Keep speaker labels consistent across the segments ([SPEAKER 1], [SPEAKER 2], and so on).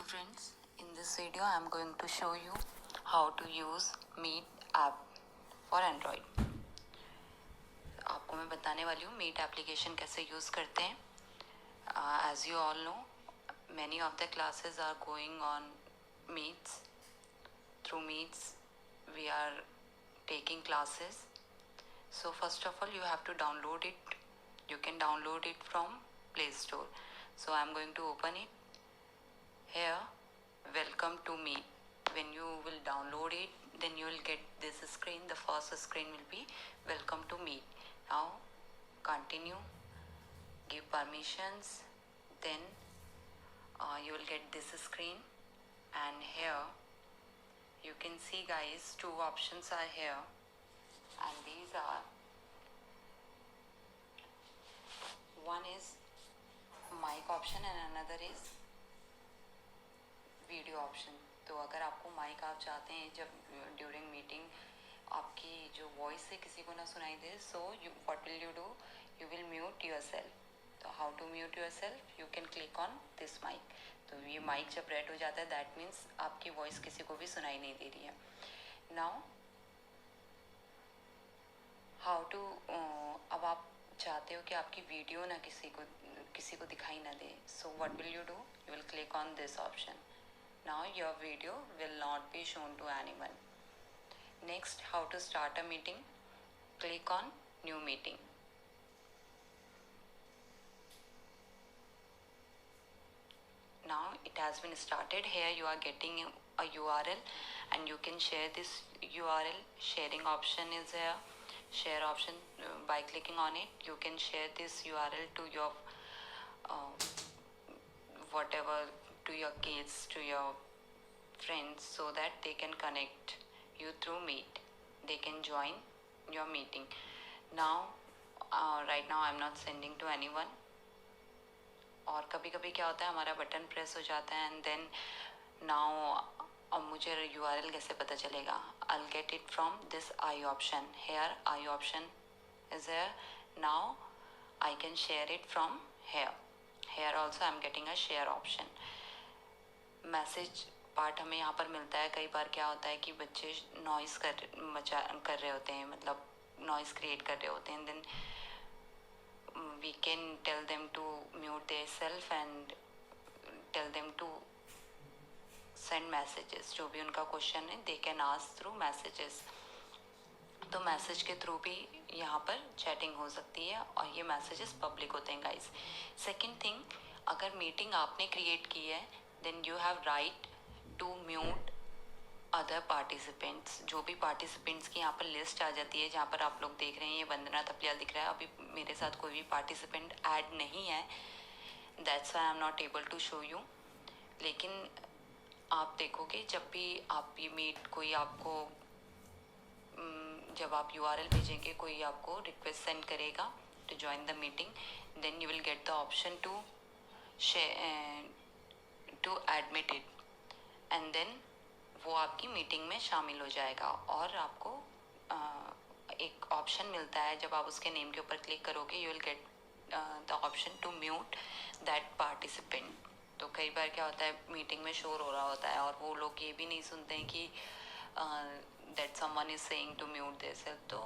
[SPEAKER 1] friends, in this video I am going to show you how to use Meet app for Android. आपको मैं बताने वाली हूँ Meet application कैसे use करते हैं. As you all know, many of the classes are going on Meets. Through Meets we are taking classes. So first of all you have to download it. You can download it from Play Store. So I am going to open it. Here, welcome to Meet. When you will download it, then you will get this screen. The first screen will be welcome to Meet. Now continue, give permissions, then you will get this screen, and here you can see guys, two options are here, and these are, one is mic option and another is video option. तो अगर आपको mic आप चाहते हैं जब during meeting आपकी जो voice है किसी को ना सुनाई दे, so you what will you do, you will mute yourself. तो how to mute yourself, you can click on this mic. तो ये माइक जब रेड हो जाता है दैट मीन्स आपकी वॉइस किसी को भी सुनाई नहीं दे रही है. नाउ हाउ टू, अब आप चाहते हो कि आपकी वीडियो ना किसी को दिखाई ना दे, so what will you do, you will click on this option. Now your video will not be shown to anyone. Next, how to start a meeting. Click on new meeting. Now it has been started. Here you are getting a URL and you can share this URL. Sharing option is here. Share option, by clicking on it you can share this URL to your whatever, to your kids, to your friends, so that they can connect you through Meet. They can join your meeting. Now right now I am not sending to anyone. और कभी कभी क्या होता है हमारा button press हो जाता है एंड देन नाउ अब मुझे URL कैसे पता चलेगा. I'll get it from this I option. Here I option is here. Now I can share it from here. Here also I am getting a share option. Message part हमें यहाँ पर मिलता है. कई बार क्या होता है कि बच्चे नॉइस कर रहे होते हैं, मतलब नॉइस क्रिएट कर रहे होते हैं, then we can tell them to mute their self and tell them to send messages. जो भी उनका क्वेश्चन है they can ask through messages. तो मैसेज के थ्रू भी यहाँ पर चैटिंग हो सकती है और ये मैसेजेस पब्लिक होते हैं गाइस. सेकेंड थिंग, अगर मीटिंग आपने क्रिएट की है then you have right to mute other participants. जो भी participants की यहाँ पर लिस्ट आ जाती है, जहाँ पर आप लोग देख रहे हैं ये वंदना थपलियाल दिख रहा है. अभी मेरे साथ कोई भी पार्टिसिपेंट ऐड नहीं है, that's why I am not able to show you. लेकिन आप देखोगे जब भी आप ये मीट कोई आपको जब आप URL भेजेंगे, कोई आपको रिक्वेस्ट सेंड करेगा to join the meeting, then you will get the option to share to admit it, and then वो आपकी मीटिंग में शामिल हो जाएगा. और आपको एक ऑप्शन मिलता है, जब आप उसके नेम के ऊपर क्लिक करोगे you will get the option to mute that participant. तो कई बार क्या होता है मीटिंग में शोर हो रहा होता है और वो लोग ये भी नहीं सुनते हैं कि that someone is saying to mute theirself. तो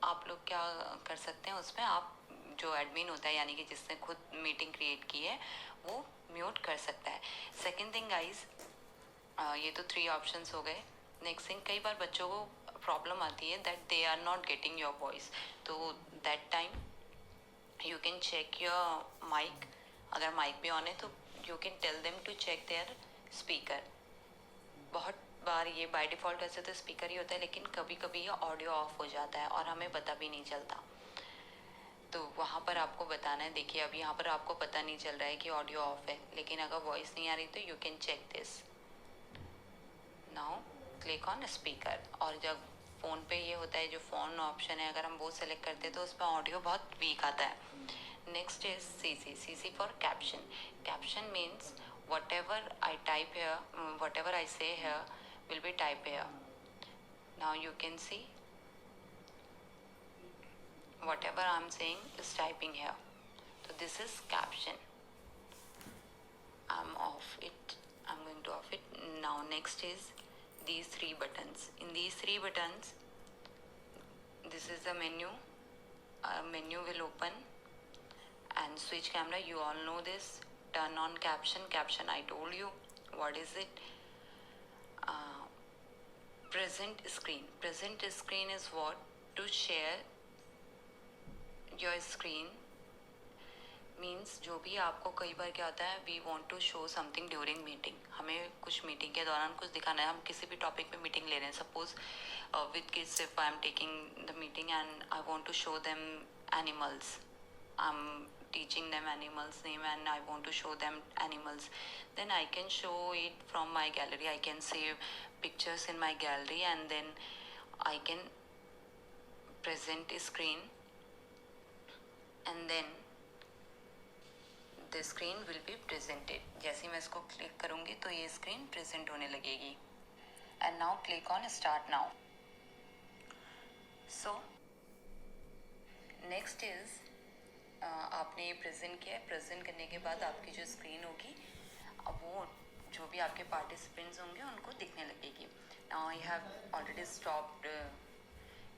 [SPEAKER 1] आप लोग क्या कर सकते हैं, उसमें आप जो एडमिन होता है यानी कि जिसने खुद मीटिंग क्रिएट की है वो म्यूट कर सकता है. सेकेंड थिंग गाइज, ये तो 3 ऑप्शंस हो गए. नेक्स्ट थिंग, कई बार बच्चों को प्रॉब्लम आती है that they are not getting your voice. तो that time you can check your mic. अगर माइक भी ऑन है तो you can tell them to check their speaker. बहुत बार ये बाय डिफ़ॉल्ट वैसे तो स्पीकर ही होता है, लेकिन कभी कभी ये ऑडियो ऑफ हो जाता है और हमें पता भी नहीं चलता. तो वहाँ पर आपको बताना है. देखिए अभी यहाँ पर आपको पता नहीं चल रहा है कि ऑडियो ऑफ है, लेकिन अगर वॉइस नहीं आ रही तो you can check this. Now click on speaker. और जब फ़ोन पे ये होता है जो फ़ोन ऑप्शन है, अगर हम वो सेलेक्ट करते हैं तो उसमें ऑडियो बहुत वीक आता है. Next is CC for caption. Caption means whatever I type here, whatever I say here will be type here. Now you can see whatever I am saying is typing here. So this is caption. I'm off it. I'm going next is these three buttons. In these three buttons, this is the menu. A menu will open, and switch camera, you all know this. Turn on caption. Caption, I told you. What is it? Present screen. Present screen is what? To share your screen. Means जो भी आपको कई बार क्या होता है, we want to show something during meeting. हमें कुछ मीटिंग के दौरान कुछ दिखाना है. हम किसी भी टॉपिक पे मीटिंग ले रहे हैं. Suppose with kids, if I am taking the meeting and I want to show them animals, I am teaching them animals name and I want to show them animals, then I can show it from my gallery. I can save pictures in my gallery and then I can present a screen, and then the screen will be presented. जैसे मैं इसको click करूँगी तो ये screen present होने लगेगी. And now click on start now. So next is आपने ये प्रेजेंट किया है. प्रेजेंट करने के बाद आपकी जो स्क्रीन होगी, अब वो जो भी आपके पार्टिसिपेंट्स होंगे उनको दिखने लगेगी. Now I have already stopped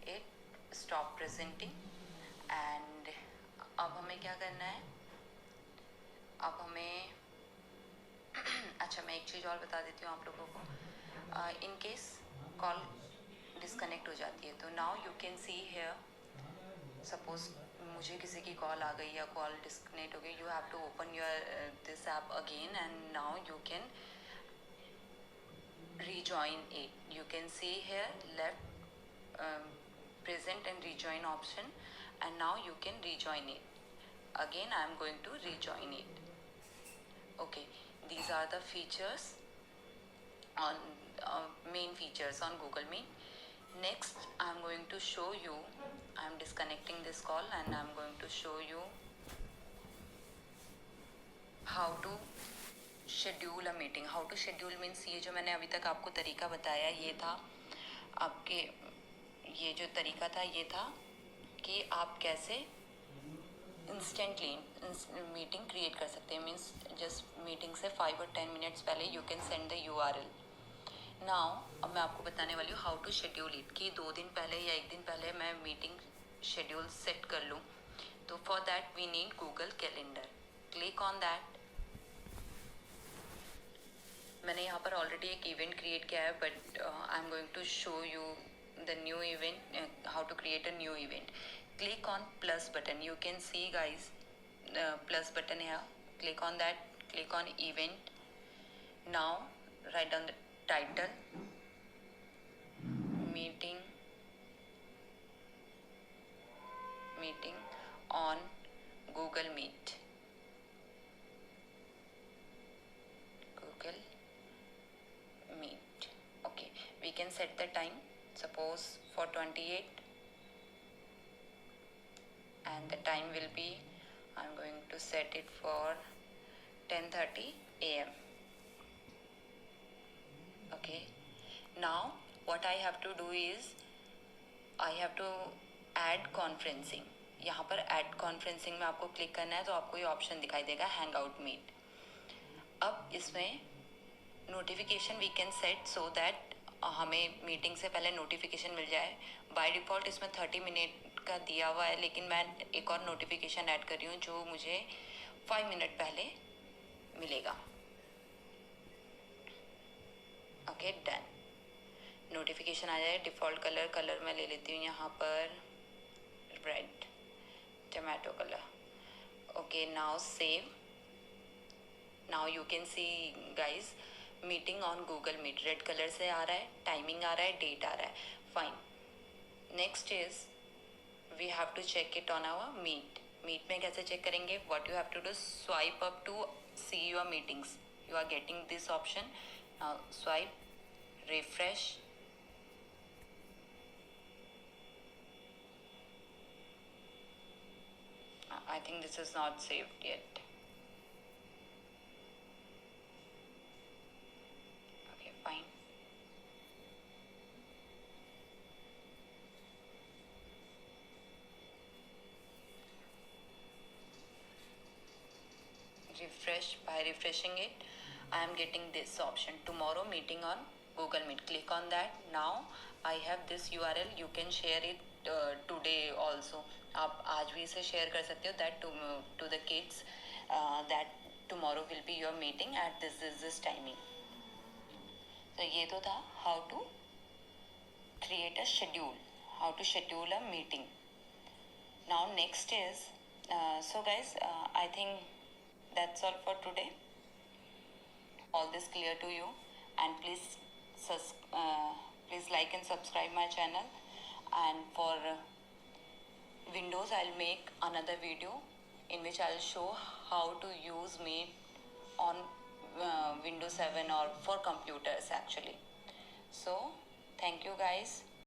[SPEAKER 1] it, stop presenting. And अब हमें क्या करना है, अब हमें अच्छा, मैं एक चीज़ और बता देती हूँ आप लोगों को. इन केस कॉल डिस्कनेक्ट हो जाती है, तो now you can see here, suppose मुझे किसी की कॉल आ गई या कॉल डिस्कनेक्ट हो गई, you have to open your this app again and now you can rejoin it. You can see here left present and rejoin option, and now you can rejoin it. Again I am going to rejoin it. Okay, these are the features on main features on Google Meet. Next I am going to show you, I am disconnecting this call and I am going to show you how to schedule a meeting. How to schedule means, ये जो मैंने अभी तक आपको तरीका बताया, ये था आपके, ये जो तरीका था ये था कि आप कैसे इंस्टेंटली मीटिंग क्रिएट कर सकते हैं. मीन्स जस्ट मीटिंग से 5 और 10 मिनट्स पहले you can send the URL. Now अब मैं आपको बताने वाली हूँ हाउ टू शेड्यूल इट, कि 2 दिन पहले या 1 दिन पहले मैं मीटिंग शेड्यूल सेट कर लूँ. तो for that we need Google Calendar. Click on that. मैंने यहाँ पर ऑलरेडी एक इवेंट क्रिएट किया है, but I am going to show you the new event, how to create a new event. Click on plus button. You can see guys, plus button here. Click on that. Click on event. Now write down the title, meeting on Google Meet. Google Meet. Okay, we can set the time, suppose for 28, and the time will be, I'm going to set it for 10:30 a.m. Okay, now what I have to do is I have to add conferencing. यहाँ पर add conferencing में आपको click करना है, तो आपको ये option दिखाई देगा Hangout Meet. अब इसमें notification we can set so that हमें मीटिंग से पहले नोटिफिकेशन मिल जाए. बाय डिफ़ॉल्ट इसमें 30 मिनट का दिया हुआ है, लेकिन मैं एक और नोटिफिकेशन ऐड कर रही हूँ जो मुझे 5 मिनट पहले मिलेगा. Okay, done. नोटिफिकेशन आ जाए. डिफ़ॉल्ट कलर मैं ले लेती हूँ यहाँ पर red, tomato colour. Okay, now save. Now you can see guys, meeting on Google Meet red colour से आ रहा है, टाइमिंग आ रहा है, डेट आ रहा है. Fine. Next is we have to check it on our Meet. Meet में कैसे चेक करेंगे? What you have to do, swipe up to see your meetings. You are getting this option. Now swipe, refresh. I think this is not saved yet. Okay, fine. Refresh. By refreshing it, I am getting this option, tomorrow meeting on Google Meet. Click on that. Now I have this URL, you can share it today also. आप आज भी इसे share कर सकते हो that to the kids that tomorrow will be your meeting at this timing. तो ये तो था how to create a schedule, how to schedule a meeting. Now next is so guys, I think that's all for today. All this clear to you, and please like and subscribe my channel. And for Windows, I'll make another video in which I'll show how to use Meet on Windows 7 or for computers actually. So thank you guys.